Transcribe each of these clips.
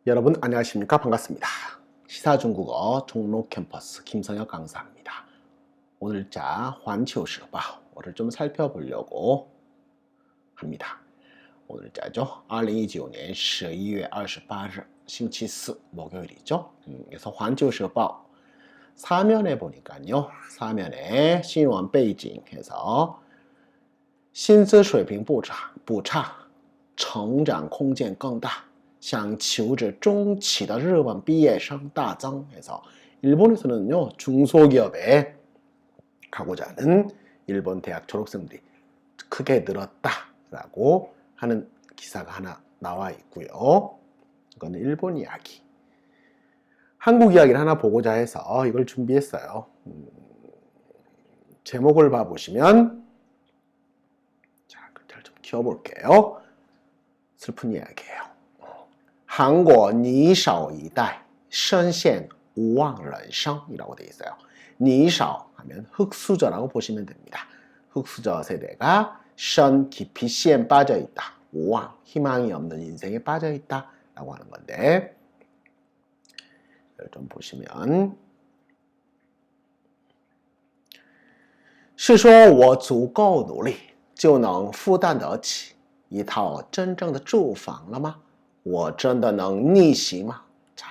여러분 안녕하십니까? 반갑습니다. 시사중국어 종로 캠퍼스 김성혁 강사입니다. 오늘자 환球时报를 좀 살펴보려고 합니다. 오늘자죠. 2025년 12월 28일星期四 목요일이죠. 그래서 환球时报 사면에 보니까요. 사면에 신원背景해서 薪资水平不差成长空间更大想求职中期的日本毕业生大增해서 일본에서는요 중소기업에 가고자 하는 일본 대학 졸업생들이 크게 늘었다라고 하는 기사가 하나 나와 있고요. 이거는 일본 이야기. 한국 이야기를 하나 보고자 해서 이걸 준비했어요. 제목을 봐보시면 자, 글자를 좀 키워볼게요. 슬픈 이야기예요. 韩国你少一代深陷无望人生이라고 되어 있어요. 니샤오 하면 흑수저라고 보시면 됩니다. 흑수저 세대가 션 깊이 시에 빠져 있다. 우왕 희망이 없는 인생에 빠져 있다 라고 하는 건데 이걸 좀 보시면 是说我足够努力就能负担得起一套真正的住房了吗? 我真的能逆袭吗? 자,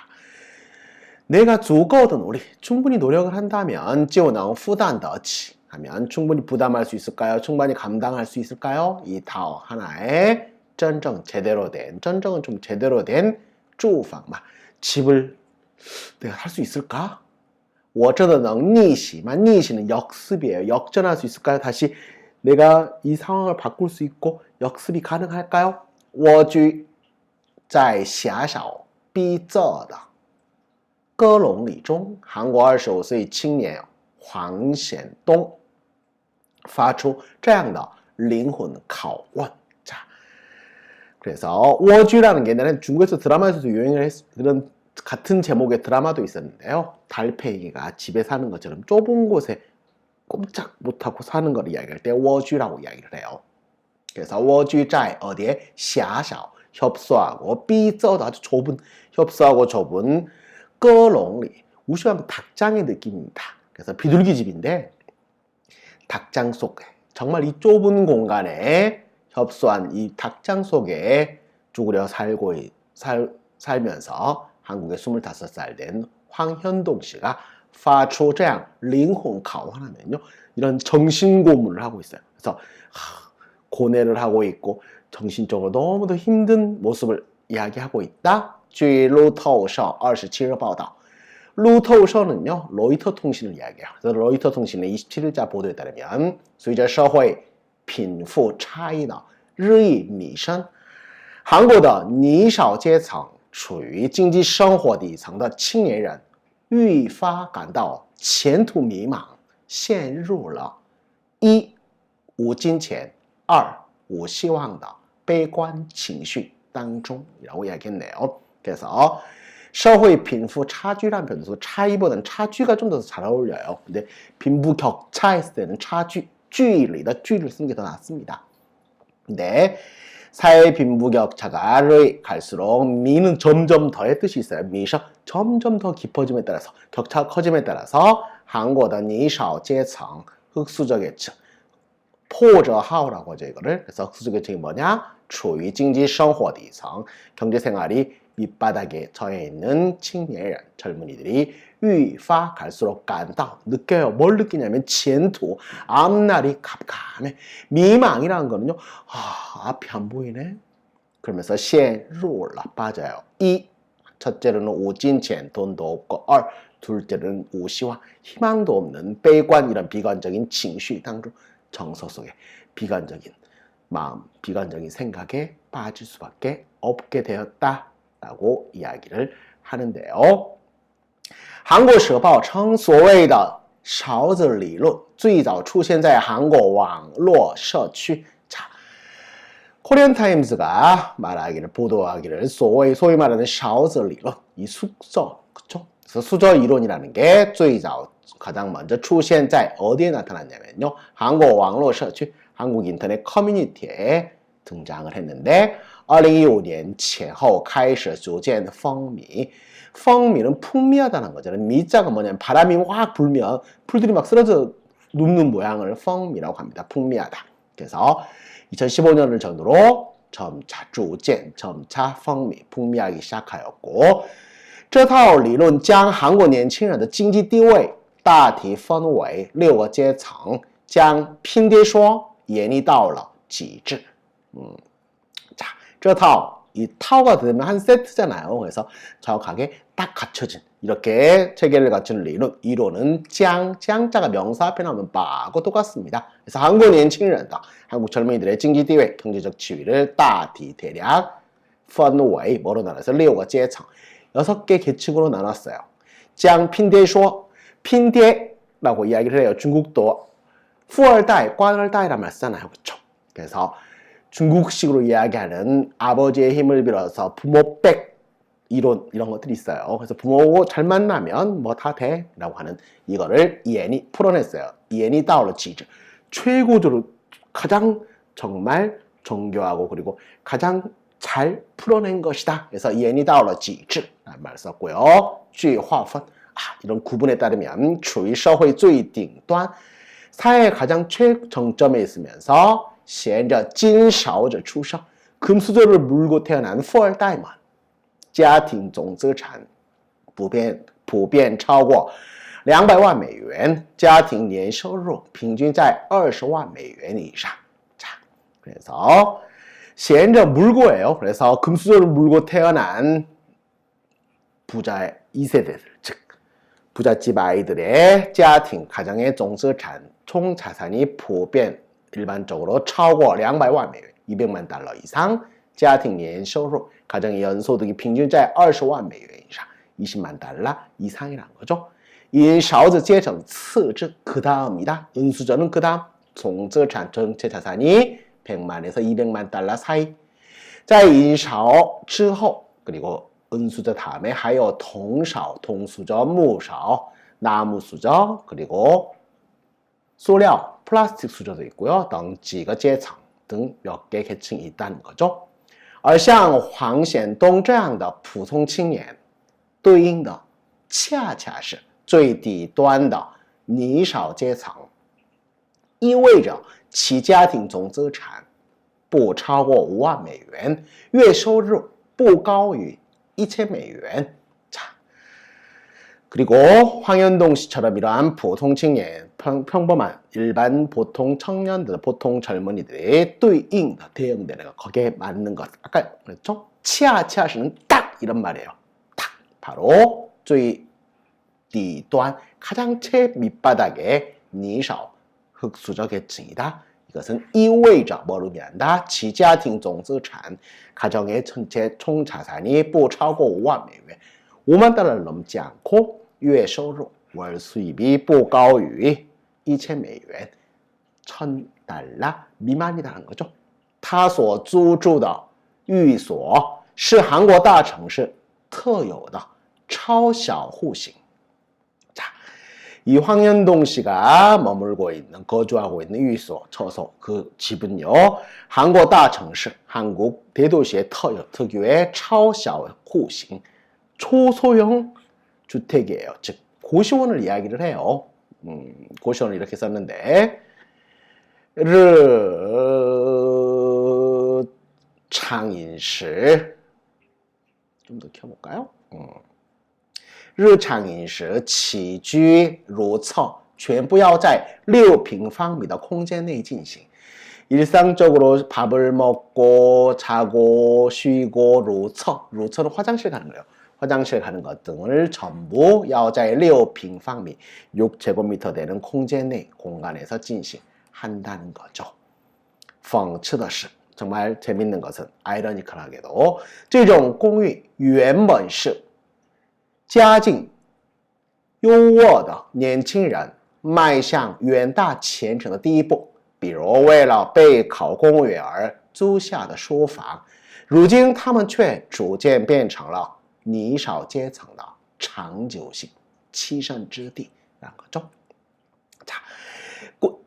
내가 足够的努力, 충분히 노력을 한다면 就能负担得起 하면 충분히 부담할 수 있을까요? 충분히 감당할 수 있을까요? 이 타오 하나의 真正 제대로 된, 真正좀 제대로 된 住房, 집을 내가 살 수 있을까? 我真的能逆袭吗?逆袭는 역습이에요. 역전할 수 있을까요? 다시 내가 이 상황을 바꿀 수 있고 역습이 가능할까요? 我举在狭小逼仄的歌笼里中韩国25岁青年黄显东发出这样的灵魂拷问. 자, 그래서 워주라는 게 옛날에 중국에서 드라마에서도 유행을 그런 같은 제목의 드라마도 있었는데요. 달팽이가 집에 사는 것처럼 좁은 곳에 꼼짝 못하고 사는 걸 이야기할 때 워주라고 이야기를 해요. 그래서 워주자에 어디에 狭小 협소하고 삐져도 아주 좁은 협소하고 좁은 끄롱리 우시하면 닭장의 느낌입니다. 그래서 비둘기집인데 닭장 속에 정말 이 좁은 공간에 협소한 이 닭장 속에 쭈그려 살면서 한국에 25살 된 황현동 씨가 发出这样灵魂拷问하면요 이런 정신고문을 하고 있어요. 그래서 고뇌를 하고 있고 정신적으로 너무도 힘든 모습을 이야기하고 있다. 据路透社27日报道 路透社는요 로이터 통신을 이야기해요. 그래서 로이터 통신의 27일자 보도에 따르면 随着社会贫富差异的日益弥深韩国的尼少阶层处于经济生活底层的青年人愈发感到前途迷茫陷入了一无金钱二无希望的 悲观情绪当中이라고 이야기했네요. 그래서 社会贫富差距라는 표현에서 차이보다는 차距가 좀 더 잘 어울려요. 근데 빈부격차 했을 때는 차距, 距离의 距를 쓰는 게 더 낫습니다. 근데 사회 빈부격차가 갈수록 미는 점점 더의 뜻이 있어요. 미셔 점점 더 깊어짐에 따라서 격차가 커짐에 따라서 한국의 니샤오阶层 흑수저 계층 破折号라고 하죠 이거를. 그래서 흑수저 계층이 뭐냐? 处于经济生活底层 경제생활이 밑바닥에 처해 있는青年人 젊은이들이 愈发 갈수록 간다 느껴요. 뭘 느끼냐면 前途 앞날이 깜깜해. 미망이라는 거는요 앞이 안 보이네. 그러면서 陷入了 빠져요. 이 첫째로는 无金钱 돈도 없고 二 둘째로는 无希望 희망도 없는 悲观 이런 비관적인 情绪 当中 정서 속에 비관적인 마음, 비관적인 생각에 빠질 수밖에 없게 되었다라고 이야기를 하는데요. 韩国时报称所谓的勺子理论最早出现在韩国网络社区. 자, 코리안 타임즈가 말하기를 보도하기를 소위 말하는 勺子理论, 이 숙저, 그쵸? 그래서 수저 이론이라는 게 最早 가장 먼저 出现在 어디에 나타났냐면요. 한국网络社区 한국 인터넷 커뮤니티에 등장을 했는데 2015년 前后开始逐渐风靡.风靡는 풍미하다는 거잖아요. 미자가 뭐냐면 바람이 확 불면 풀들이 막 쓰러져 눕는 모양을 풍미라고 합니다. 풍미하다. 그래서 2015년을 전후로 점차 逐渐 점차 풍미, 풍미하기 시작하였고 这套理论将韩国年轻人的经济地位大体分为6个阶层，将拼爹说演绎到了极致. 자, 这套이 타오가 되면 한 세트잖아요. 그래서 정확하게 딱 갖춰진 이렇게 체계를 갖춘 리론, 이론은 짱자가 명사 앞에 나오면 바하고 똑같습니다. 그래서 한국 年轻人的 한국 젊은이들의经济地位, 경제적 지위를 大体 대략 分为 뭐로 나눠서 6个阶层 6개 계층으로 나눴어요. 짱 핀爹说 핀爹라고 이야기를 해요. 중국도 富二代, 官二代라는 말 쓰잖아요. 그렇죠? 그래서 중국식으로 이야기하는 아버지의 힘을 빌어서 부모백 이론 이런 것들이 있어요. 그래서 부모하고 잘 만나면 뭐 다 돼 라고 하는 이거를 이엔이 풀어냈어요. 이엔이 다오러 지즈 최고조로 가장 정말 정교하고 그리고 가장 잘 풀어낸 것이다. 그래서 이엔이 다오러 지즈 라는 말을 썼고요. 具划分 이런 구분에 따르면 处于社会最顶端 사회의 가장 최정점에 있으면서 衔着金勺者出生 금수저를 물고 태어난 富二代们家庭总资产普遍超过200万美元 家庭年收入平均在20万美元以上. 자, 그래서 衔着 물고예요. 그래서 금수저를 물고 태어난 부자의 2세대들, 즉 부잣집 아이들의 家庭 가정의总资产 총 자산이 普遍 일반적으로 超过200万美元 200만 달러 이상 家庭年收入 가정의 연소득이平均在20万美元以上 20만 달러 이상이라는 거죠. 이勺子阶层次之그 다음이다. 은수저는 그 다음 总资产 전체 자산이 100만에서 200만 달러 사이. 在银勺之后 그리고 은수저 다음에 还有铜勺, 동수저, 무勺, 나무수저, 그리고 塑料, 플라스틱 수저도 있고요. 등 几个阶层 등 몇 개 계층이 있다는 거죠. 而像黄显东这样的普通青年对应的恰恰是最底端的尼少阶层，意味着其家庭总资产不超过5万美元，月收入不高于1000美元. 자, 그리고 황현동 씨처럼 이러한 보통青年, 평범한 일반 보통 청년들, 보통 젊은이들의 对应的 대응되는 거, 거기에 맞는 것. 아까 그랬죠? 치아치아시는 딱 이런 말이에요. 딱 바로 最底端 가장 최 밑바닥의 니샤오 흑수저 계층이다. 이것은 意味着 뭐로 의미한다? 其家庭总资产 가정의 전체 총 자산이 不超过5万美元 5만 달러를 넘지 않고 月收入 월 수입이 不高于1000美元 1000달러 미만이라는 거죠. 他所租住的寓所是韩国大城市特有的超小户型. 자, 이 황현동 씨가 머물고 있는, 거주하고 있는寓所, 처소, 그 집은요, 한국 다城市, 한국 대도시의 특유의 超小户型, 초소형 주택이에요. 즉, 고시원을 이야기를 해요. 고시원을 이렇게 썼는데, 르창인시, 좀 더 켜볼까요? 日常饮食起居如厕全部要在6平方米的空间内进行. 일상적으로 밥을 먹고 자고 쉬고 루처는 화장실 가는 거예요. 화장실 가는 것 등을 전부 要在6平方米 6제곱미터 되는 공간 내 공간에서 진행한다는 거죠. 讽刺的是 정말 재밌는 것은 아이러니컬하게도 这种公寓原本是家境优渥的年轻人迈向远大前程的第一步，比如为了备考公务员而租下的书房，如今他们却逐渐变成了尼少阶层的长久性栖身之地라는 거죠. 자,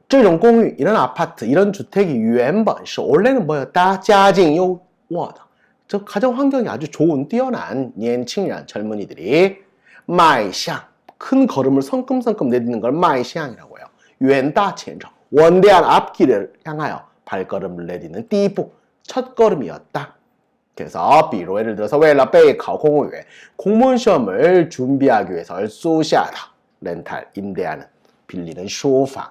这种公寓, 이런 아파트, 이런 주택이 原本是 원래는 뭐였다? 家境优渥的저 가정 환경이 아주 좋은 뛰어난 年轻人 젊은이들이 迈向 큰 걸음을 성큼성큼 내딛는 걸 迈向이라고 해요. 远大前程 원대한 앞길을 향하여 발걸음을 내딛는 第一步 첫 걸음이었다. 그래서 比如 예를 들어서 为了备考公务员 공무원 시험을 준비하기 위해서 租下的 렌탈 임대하는 빌리는 书房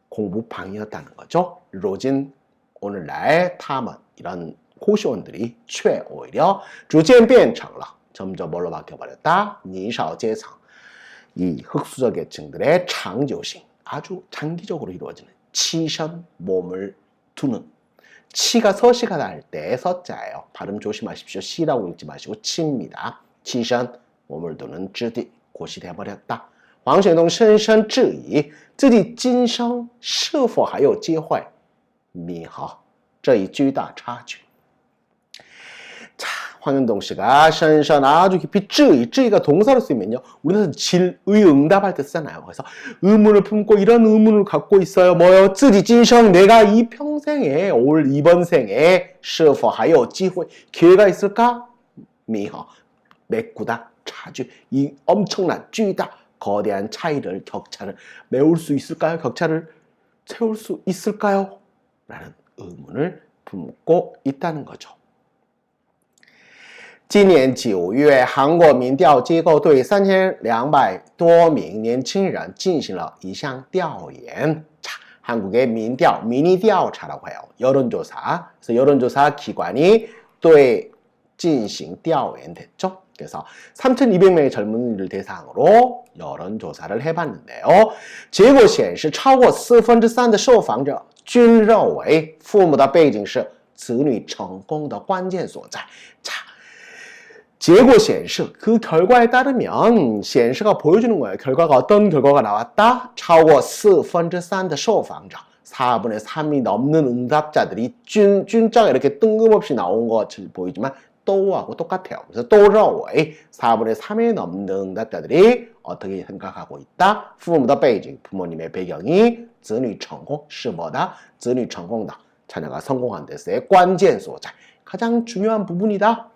공부방이었다는 거죠. 로진 오늘날 他们 이런 고시원들이 却 오히려 逐渐变成了 점점 뭘로 바뀌어버렸다? 年少阶层 이 흑수저 계층들의 장久性 아주 장기적으로 이루어지는 치션 몸을 두는 치가 서시가 날 때 서자예요. 발음 조심하십시오. 시라고 읽지 마시고 치입니다. 치션 몸을 두는 之地 곳이 돼버렸다. 黄雪冬深深质疑自己今生是否还有机会弥合这一巨大差距. 자, 황현동 씨가 深深 아주 깊이 质疑, 质疑가 동사로 쓰이면요. 우리는 질의응답할 때 쓰잖아요. 그래서 의문을 품고 이런 의문을 갖고 있어요. 뭐요? 自己今生 내가 이 평생에 올 이번 생에 是否还有机会 기회가 있을까? 弥合 메꾸다, 차주, 이 엄청난 巨大 거대한 차이를, 격차를 메울 수 있을까요? 격차를 채울 수 있을까요? 라는 의문을 품고 있다는 거죠. 今年9月韩国民调机构对3200多名年轻人进行了一项调研. 자, 한국의 민调, 미니调查라고 해요. 여론조사. 그래서 여론조사 기관이 对进行调研됐죠. 그래서 3200명의 젊은이를 대상으로 여론조사를 해봤는데요. 结果显示超过3%的受访者均认为父母的背景是子女成功的关键所在. 자, 结果显示 그 결과에 따르면 显示가 보여주는 거예요. 결과가 어떤 결과가 나왔다? 超过3%的受访者 4분의 3이 넘는 응답자들이 준자가 이렇게 뜬금없이 나온 것을 보이지만 또하고 똑같아요. 그래서 또认为 4분의 3이 넘는 응답자들이 어떻게 생각하고 있다? 父母的背景 부모님의 배경이 子女成功是뭐다? 子女成功的 자녀가 성공한 데서의 关键所在 가장 중요한 부분이다.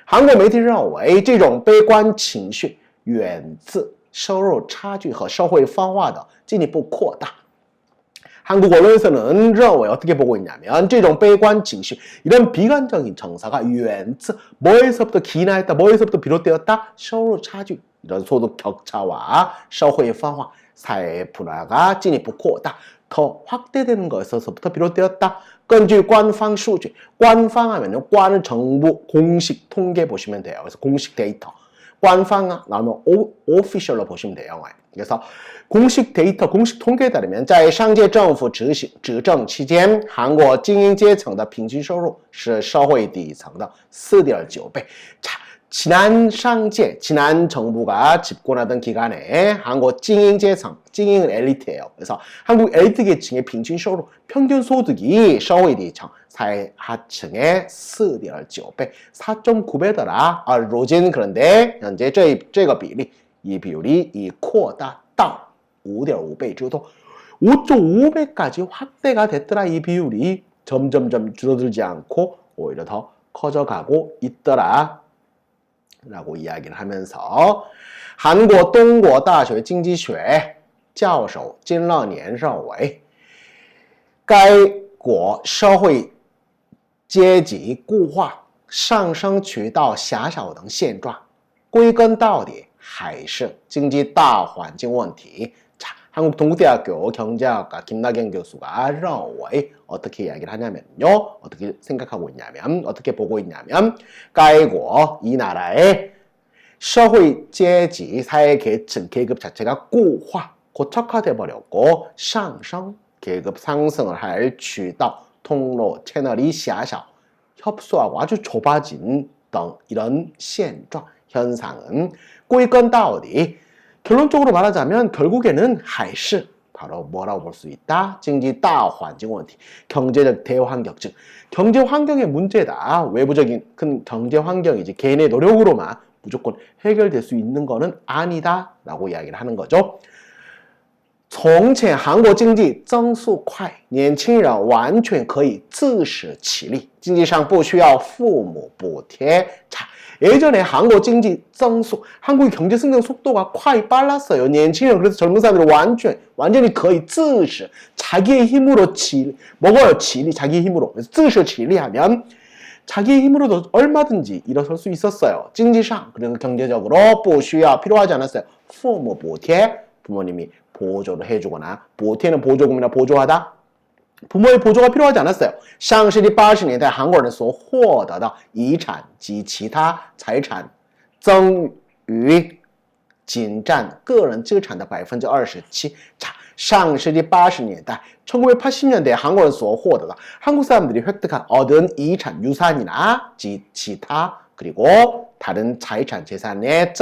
한국媒体认为这种悲观情绪源自收入差距和社会分化的进一步扩大. 한국 언론에서는 认为 어떻게 보고 있냐면 这种悲观情绪 이런 비관적인 정서가 源自 뭐에서부터 기인하였다, 뭐에서부터 비롯되었다? 收入差距 이런 소득 격차와 社会分化 사회의 분화가 进一步扩大 더 확대되는 것에서부터 비롯되었다. 根据官方数据 官方하면은 관은 정부 공식 통계 보시면 돼요. 그래서 공식 데이터 官方 나오면 official로 보시면 돼요. 그래서 공식 데이터, 공식 통계에 따르면 在上届政府执政期间韩国精英阶层的平均收入是社会底层的 4.9배. 자, 지난 상届, 지난 정부가 집권하던 기간에 한국精英阶层,精英은 엘리트예요. 그래서 한국 엘리트 계층의平均收入, 평균 소득이 社会底层, 사회 하층의 4.9배, 4.9배더라. 로진 그런데 현재 这个比例, 이 비율이 이 扩大到 5.5배 정도, 5.5배까지 확대가 됐더라. 이 비율이 점점점 줄어들지 않고 오히려 더 커져가고 있더라. 라고 이야기를 하면서 한국 동국大学经济学教授金乐年认为该国社会阶级固化上升渠道狭小等现状归根到底还是经济大环境问题. 자, 한국 동국대학교 경제학과 김나경 교수가 认为 어떻게 이야기를 하냐면요. 어떻게 생각하고 있냐면, 어떻게 보고 있냐면, 该国 이 나라의 社会阶级 사회 계층 계급 자체가固化, 고착화돼 버렸고 上升 계급 상승을 할渠道, 통로, 채널이 狭小, 협소하고 아주 좁아진 등 이런 现状, 현상은 归根到底 결론적으로 말하자면 결국에는 还是 바로 뭐라고 볼 수 있다? 经济大环境问题, 경제적 대환경증. 경제 환경의 문제다. 외부적인 큰 경제 환경이지 개인의 노력으로만 무조건 해결될 수 있는 거는 아니다 라고 이야기를 하는 거죠. 从前韩国经济增速快，年轻人完全可以自食其力，经济上不需要父母补贴。자, 예전에 한국经济 增速, 한국의 경제 성장 속도가快 빨랐어요. 年轻人 그래서 젊은 사람들이 완전히 거의 自食, 자기의 힘으로 먹어요. 자기의 힘으로. 그래서 自食其力 하면 자기의 힘으로도 얼마든지 일어설 수 있었어요. 经济上, 그리고 경제적으로 不需要 필요하지 않았어요. 父母补贴, 부모님이 보조를 해주거나, 보태는 보조금이나 보조하다. 부모의 보조가 필요하지 않았어요. 上世纪80年代韩国人所获得的遗产及其他财产增余仅占个人资产的 27%. 자, 上世纪80年代 1980년대 한국은 所获得的 한국 사람들이 획득한 얻은 이산, 유산이나 기타 그리고 다른 자이산, 재산의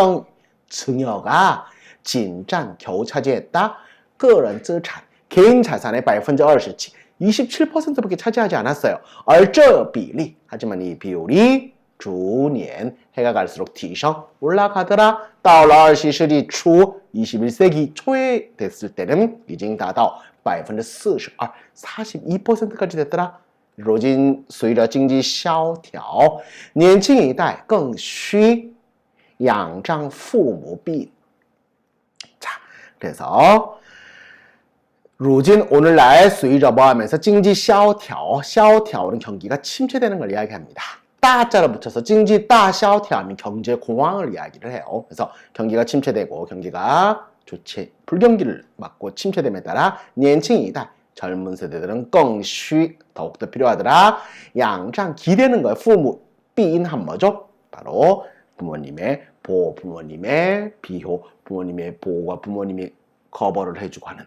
증여가 진짠 겨우 차지했다. 个人资产, 개인 자산의 27%, 27%밖에 차지하지 않았어요. 而这比例, 하지만 이 비율이 逐年 해가 갈수록 提升 올라가더라. 到了20世纪初 21세기 초에 됐을 때는 已经达到 42%, 42%까지 됐더라. 如今随着经济萧条，年轻一代更需仰仗父母庇。 자, 그래서 如今 오늘날 随着 뭐 하면서 经济萧条, 萧条는 경기가 침체되는 걸 이야기합니다. 따자를 붙여서 经济大萧条 하면 경제 공황을 이야기를 해요. 그래서 경기가 침체되고 경기가 불경기를 맞고 침체됨에 따라 年轻一代 젊은 세대들은 更需 더욱더 필요하더라. 양장 기대는 거예요. 부모 비인한 뭐죠? 바로 부모님의 보호, 부모님의 비호, 부모님의 보호와 부모님이 커버를 해주고 하는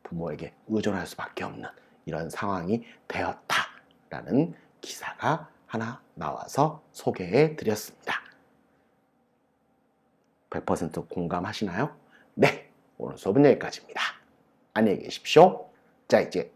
부모에게 의존할 수밖에 없는 이런 상황이 되었다라는 기사가 하나 나와서 소개해 드렸습니다. 100% 공감하시나요? 네, 오늘 수업은 여기까지입니다. 안녕히 계십시오. 再见.